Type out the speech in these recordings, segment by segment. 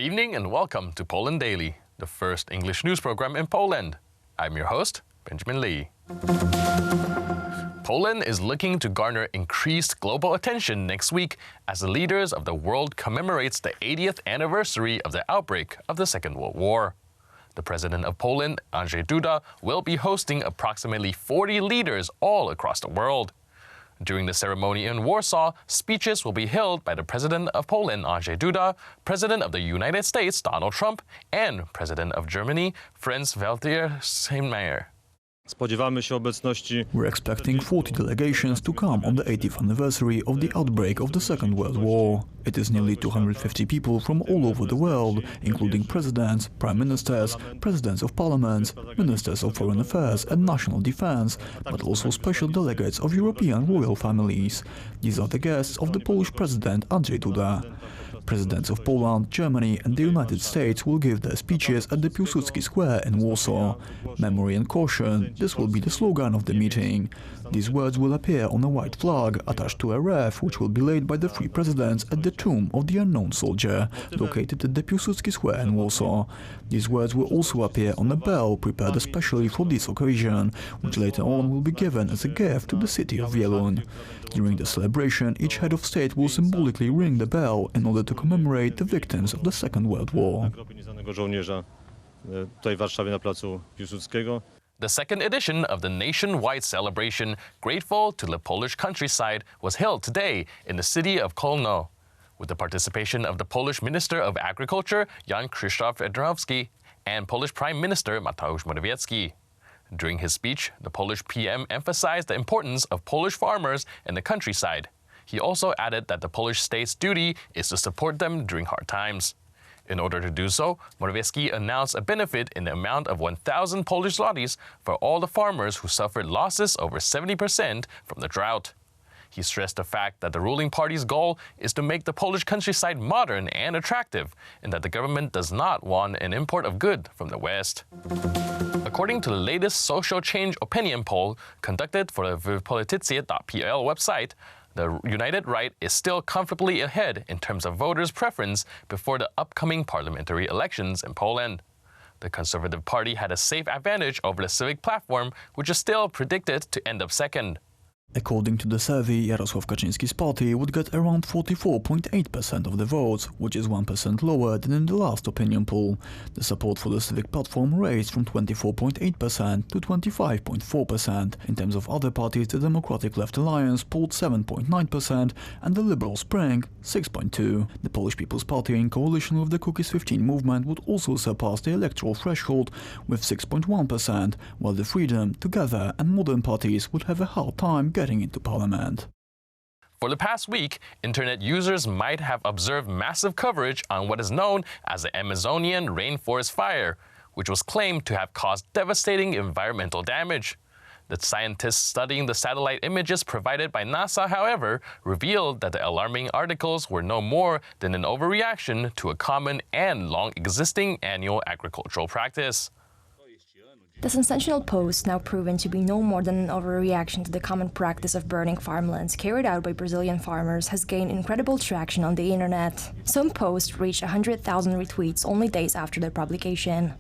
evening and welcome to Poland Daily, the first English news program in Poland. I'm your host, Benjamin Lee. Poland is looking to garner increased global attention next week as the leaders of the world commemorates the 80th anniversary of the outbreak of the Second World War. The president of Poland, Andrzej Duda, will be hosting approximately 40 leaders all across the world. During the ceremony in Warsaw, speeches will be held by the President of Poland, Andrzej Duda, President of the United States, Donald Trump, and President of Germany, Franz-Walter Steinmeier. We're expecting 40 delegations to come on the 80th anniversary of the outbreak of the Second World War. It is nearly 250 people from all over the world, including presidents, prime ministers, presidents of parliaments, ministers of foreign affairs and national defense, but also special delegates of European royal families. These are the guests of the Polish president Andrzej Duda. Presidents of Poland, Germany and the United States will give their speeches at the Piłsudski Square in Warsaw. Memory and caution, this will be the slogan of the meeting. These words will appear on a white flag attached to a wreath which will be laid by the three presidents at the tomb of the unknown soldier, located at the Piłsudski Square in Warsaw. These words will also appear on a bell prepared especially for this occasion, which later on will be given as a gift to the city of Wieluń. During the celebration, each head of state will symbolically ring the bell in order to commemorate the victims of the Second World War. The second edition of the nationwide celebration, Grateful to the Polish Countryside, was held today in the city of Kolno, with the participation of the Polish Minister of Agriculture, Jan Krzysztof Edrowski, and Polish Prime Minister Mateusz Morawiecki. During his speech, the Polish PM emphasized the importance of Polish farmers in the countryside. He also added that the Polish state's duty is to support them during hard times. In order to do so, Morawiecki announced a benefit in the amount of 1,000 Polish zlotys for all the farmers who suffered losses over 70% from the drought. He stressed the fact that the ruling party's goal is to make the Polish countryside modern and attractive, and that the government does not want an import of goods from the West. According to the latest social change opinion poll conducted for the wypolitycy.pl website, the United Right is still comfortably ahead in terms of voters' preference before the upcoming parliamentary elections in Poland. The Conservative Party had a safe advantage over the Civic Platform, which is still predicted to end up second. According to the survey, Jarosław Kaczyński's party would get around 44.8% of the votes, which is 1% lower than in the last opinion poll. The support for the Civic Platform raised from 24.8% to 25.4%. In terms of other parties, the Democratic Left Alliance polled 7.9% and the Liberal Spring 6.2%. The Polish People's Party, in coalition with the Cookies 15 movement, would also surpass the electoral threshold with 6.1%, while the Freedom, Together and Modern parties would have a hard time getting into parliament. For the past week, internet users might have observed massive coverage on what is known as the Amazonian rainforest fire, which was claimed to have caused devastating environmental damage. The scientists studying the satellite images provided by NASA, however, revealed that the alarming articles were no more than an overreaction to a common and long-existing annual agricultural practice. The sensational post, now proven to be no more than an overreaction to the common practice of burning farmlands carried out by Brazilian farmers, has gained incredible traction on the internet. Some posts reached 100,000 retweets only days after their publication.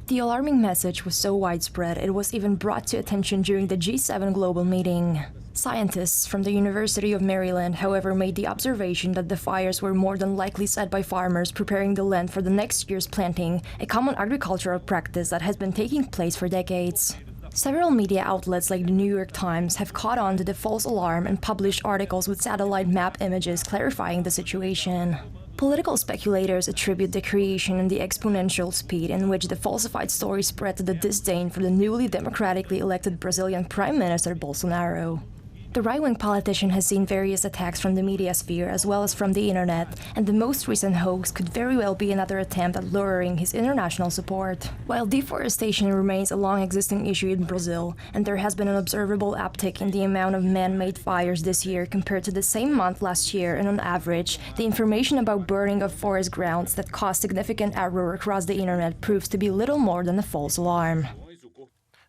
The alarming message was so widespread it was even brought to attention during the G7 global meeting. Scientists from the University of Maryland, however, made the observation that the fires were more than likely set by farmers preparing the land for the next year's planting, a common agricultural practice that has been taking place for decades. Several media outlets like the New York Times have caught on to the false alarm and published articles with satellite map images clarifying the situation. Political speculators attribute the creation and the exponential speed in which the falsified story spread to the disdain for the newly democratically elected Brazilian Prime Minister Bolsonaro. The right-wing politician has seen various attacks from the media sphere as well as from the internet, and the most recent hoax could very well be another attempt at lowering his international support. While deforestation remains a long-existing issue in Brazil, and there has been an observable uptick in the amount of man-made fires this year compared to the same month last year, and on average, the information about burning of forest grounds that caused significant uproar across the internet proves to be little more than a false alarm.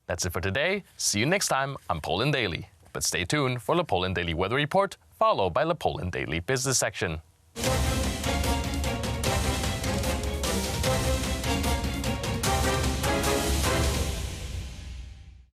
That's it for today. See you next time on Poland Daily. But stay tuned for the Poland Daily Weather Report, followed by the Poland Daily Business section.